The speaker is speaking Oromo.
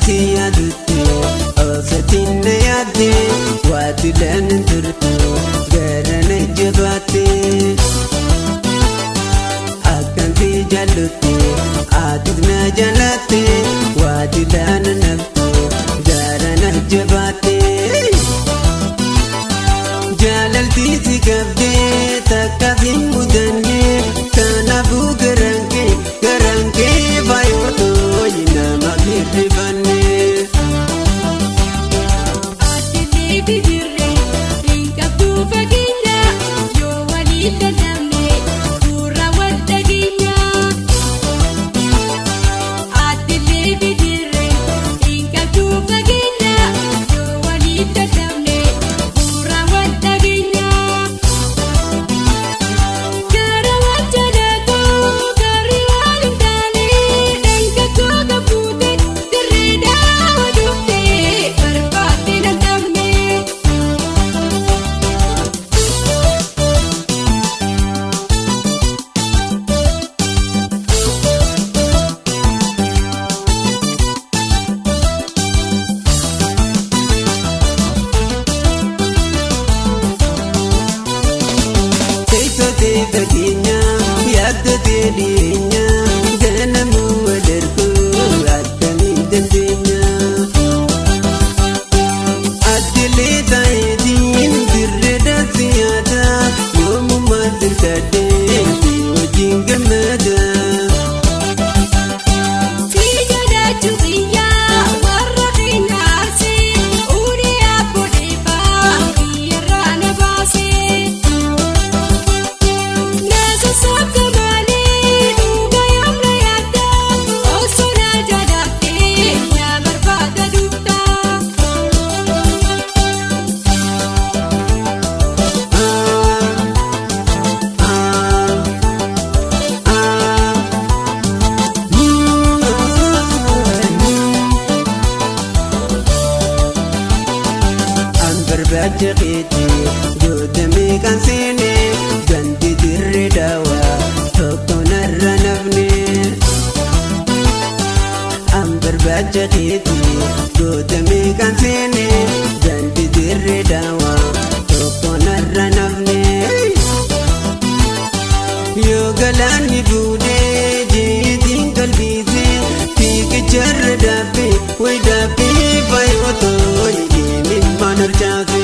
Siya dutte osatinna yaadde waati laanin turtu garana jabaate akkan si jaallutte aatis na jaalatte waati laana naftu garana jabaate jaalalti si qabde takka sin mudanne kanaafuu garanke faayooto nama hirribanne. Fakinya yaadda teedhinya ganamu wadarku akkamiin dandeenya addilee taayitiin dirree dansi yaada yoomummaa sirkadhee si wajjin gammada. Barbaachakeeti jootame kan seene ganti dirree daawaa tokko narra nafne. Barbaachakeeti jootame kan seene ganti dirree daawaa tokko narra nafne. Yoo galaanni fuudhee jeetiin qalbiise fiigicharra daabbee way daabbee faayotoo yeemin manarjaase.